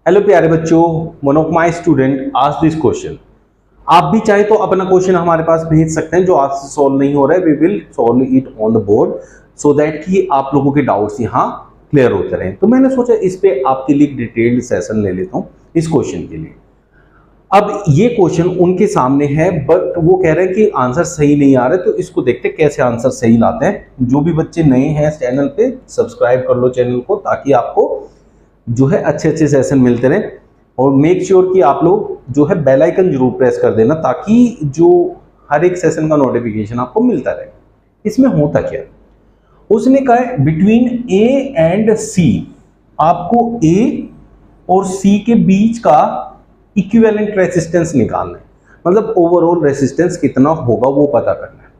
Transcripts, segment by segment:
Hello प्यारे बच्चों, one of my student आज दिस क्वेश्चन। आप भी चाहे तो अपना क्वेश्चन हमारे पास भेज सकते हैं जो आपसे सॉल्व नहीं हो रहा है। We will solve it on the board so that कि आप लोगों के डाउट्स यहाँ क्लियर होते रहें। तो मैंने सोचा इस पे आपके लिए डिटेल्ड सेशन ले लेता हूँ इस क्वेश्चन के लिए। अब ये क्वेश्चन उनके सामने है बट वो कह रहे हैं कि आंसर सही नहीं आ रहा है, तो इसको देखते हैं कैसे आंसर सही लाते हैं। जो भी बच्चे नए हैं चैनल पे सब्सक्राइब कर लो चैनल को, ताकि आपको जो है अच्छे अच्छे सेशन मिलते रहे। और मेक श्योर कि आप लोग जो है बेल आइकन जरूर प्रेस कर देना, ताकि जो हर एक सेशन का नोटिफिकेशन आपको मिलता रहे। इसमें होता क्या, उसने कहा है बिटवीन ए एंड सी आपको ए और सी के बीच का इक्विवेलेंट रेसिस्टेंस निकालना है, मतलब ओवरऑल रेसिस्टेंस कितना होगा वो पता करना है।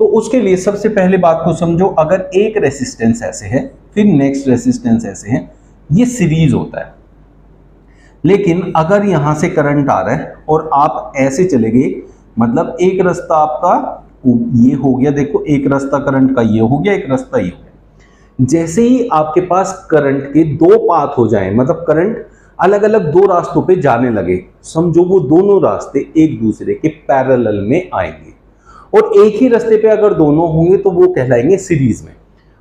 तो उसके लिए सबसे पहले बात को समझो, अगर एक रेसिस्टेंस ऐसे है फिर नेक्स्ट रेसिस्टेंस ऐसे है, ये सीरीज होता है। लेकिन अगर यहां से करंट आ रहा है और आप ऐसे चले गए, मतलब एक रास्ता आपका ये हो गया, देखो एक रास्ता करंट का ये हो गया, एक रास्ता ये हो गया। जैसे ही आपके पास करंट के दो पाथ हो जाएं, मतलब करंट अलग अलग दो रास्तों पे जाने लगे, समझो वो दोनों रास्ते एक दूसरे के पैरेलल में आएंगे। और एक ही रास्ते पे अगर दोनों होंगे तो वो कहलाएंगे सीरीज में।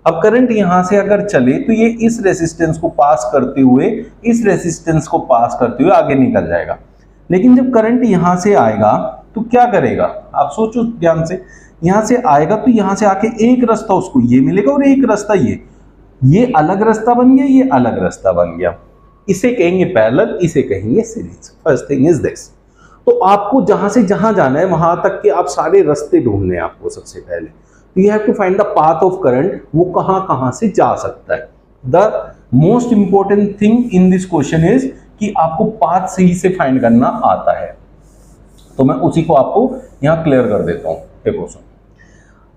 अब करंट यहां से अगर चले तो ये इस रेसिस्टेंस को पास करते हुए इस रेसिस्टेंस को पास करते हुए आगे निकल जाएगा। लेकिन जब करंट यहां से आएगा तो क्या करेगा, आप सोचो ध्यान से। यहां से आएगा तो यहां से आके एक रास्ता उसको ये मिलेगा और एक रास्ता ये अलग रास्ता बन गया, ये अलग रास्ता बन गया। इसे कहेंगे पैरेलल, इसे कहेंगे series. First thing is this. तो आपको जहां से जहां जाना है वहां तक के आप सारे रास्ते ढूंढने हैं आपको सबसे पहले। You have to find the path of current, वो कहां से जा सकता है। The most important thing in this question is कि आपको पाथ सही से फाइंड करना आता है। तो मैं उसी को आपको यहां क्लियर कर देता हूं। देखो सुन,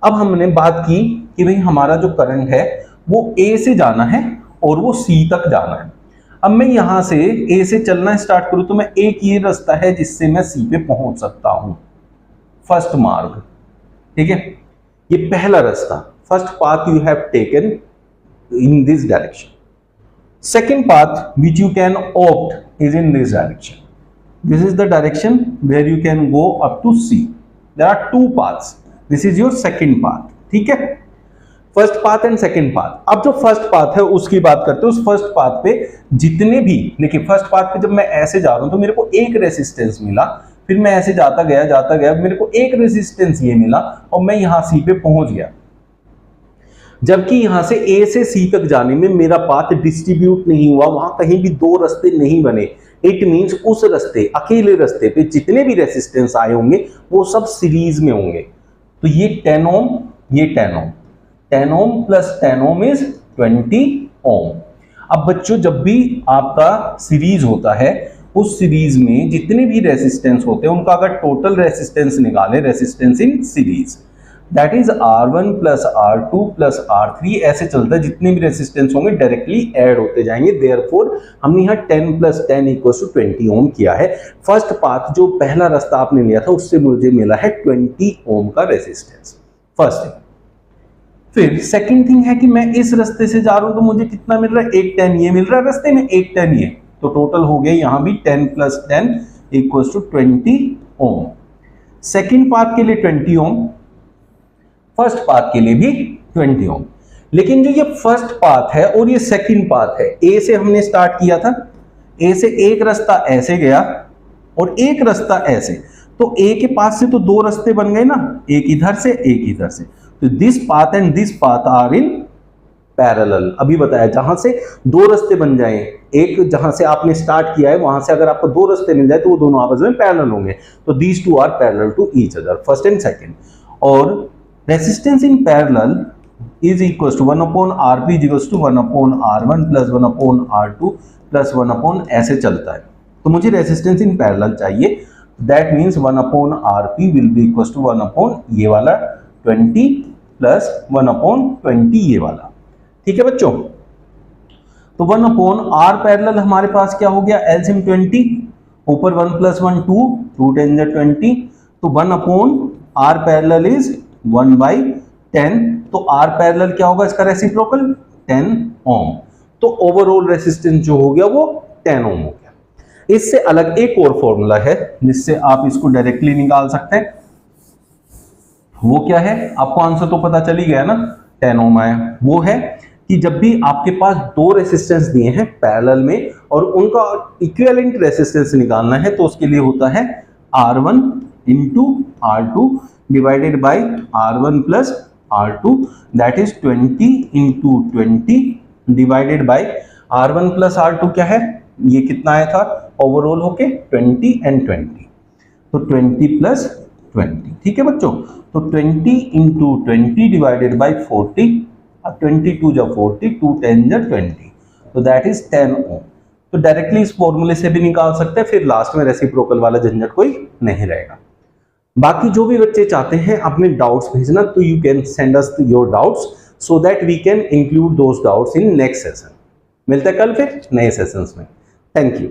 अब हमने बात की कि भाई हमारा जो करंट है वो ए से जाना है और वो सी तक जाना है। अब मैं यहां से ए से चलना स्टार्ट करूं तो मैं एक ये रास्ता है जिससे मैं सी पे पहुंच सकता हूं, फर्स्ट मार्ग, ठीक है। ये पहला रास्ता, first path you have taken in this direction. Second path which you can opt is in this direction. This is the direction where you can go up to C. There are two paths, this is your second path, ठीक है। First path and second path. अब जो first path है उसकी बात करते हैं। उस फर्स्ट पाथ पे जितने भी, देखिए फर्स्ट पाथ पे जब मैं ऐसे जा रहा हूं तो मेरे को एक रेसिस्टेंस मिला, फिर मैं ऐसे जाता गया मेरे को एक रेजिस्टेंस ये मिला और मैं यहां सी पे पहुंच गया। जबकि यहां से ए से सी तक जाने में मेरा पाथ डिस्ट्रीब्यूट नहीं हुआ, वहां कहीं भी दो रास्ते नहीं बने। इट मींस उस रास्ते, अकेले रास्ते पे जितने भी रेजिस्टेंस आए होंगे वो सब सीरीज में होंगे। तो ये 10 ओम, ये 10 ओम, 10 ओम प्लस 10 ओम इज 20 ओम। अब बच्चों जब भी आपका सीरीज होता है उस सीरीज में जितने भी रेसिस्टेंस होते हैं उनका अगर टोटल रेसिस्टेंस निकालें, resistance in series, that is R1 plus R2 plus R3, ऐसे चलता है। जितने भी रेसिस्टेंस होंगे डायरेक्टली ऐड होते जाएंगे। देयरफॉर हमने यहाँ 10 प्लस 10 इक्वल्स टू 20 ओम किया है। फर्स्ट पाथ जो पहला रास्ता आपने लिया था उससे मुझे मिला है 20 ओम का रेसिस्टेंस, फर्स्ट थिंग। फिर सेकंड थिंग है कि मैं इस रास्ते से जा रहा हूं तो मुझे कितना मिल रहा है, एक 10 ये मिल रहा है रास्ते में, एक 10 ये, तो टोटल हो गया यहां भी 10 plus 10 equals to 20 ohm. Second path के लिए 20 ओम, फर्स्ट पाथ के लिए भी 20 ओम। लेकिन जो ये फर्स्ट पाथ है और ये सेकेंड पाथ है, ए से हमने स्टार्ट किया था, ए से एक रास्ता ऐसे गया और एक रास्ता ऐसे, तो ए के पास से तो दो रास्ते बन गए ना, एक इधर से एक इधर से। तो this path and this path are in parallel. अभी बताया जहां से दो रास्ते बन जाएं, एक जहां से आपने स्टार्ट किया है वहां से अगर आपको दो रास्ते मिल जाए तो वो दोनों आपस में पैरेलल होंगे। तो these two are parallel to each other, first and second. और resistance in parallel is equal to 1 upon RP is equal to 1 upon R1 plus 1 upon R2 plus 1 upon ऐसे चलता है। तो मुझे रेसिस्टेंस इन पैरेलल चाहिए, that means 1 upon RP will be equal to 1 upon ये वाला 20 plus 1 upon 20 ये वाला, ठीक है बच्चों। तो 1 अपॉन आर पैरेलल हमारे पास क्या हो गया, एलसीएम 20, ऊपर 1 प्लस 1 2, रूट एन 20, तो 1 अपॉन आर पैरेलल इज 1/10। तो आर पैरेलल क्या होगा इसका रेसिप्रोकल, 10 ओम। तो ओवरऑल रेसिस्टेंस जो हो गया वो 10 ओम हो गया। इससे अलग एक और फॉर्मूला है जिससे आप इसको डायरेक्टली निकाल सकते हैं। वो क्या है, आपको आंसर तो पता चल ही गया ना, 10 ओम आया। वो है कि जब भी आपके पास दो रेसिस्टेंस दिए हैं पैरेलल में और उनका इक्विवेलेंट रेसिस्टेंस निकालना है तो उसके लिए होता है R1 into R2 divided by R1 plus R2, that is 20 into 20 divided by R1 plus R2 क्या है, ये कितना आया था ओवरऑल होके 20 एंड 20, तो 20 प्लस 20। ठीक है बच्चों, तो 20 इंटू 20 डिवाइडेड बाई 40, 22 जा 40, 2 10 जा 20, तो दैट इज 10 ओम। तो डायरेक्टली इस फॉर्मूले से भी निकाल सकते हैं, फिर लास्ट में रेसिप्रोकल वाला झंझट कोई नहीं रहेगा। बाकी जो भी बच्चे चाहते हैं अपने डाउट्स भेजना, तो you can send us your doubts so that we can include those doubts in next session. मिलते हैं कल फिर नए सेशंस में। Thank you.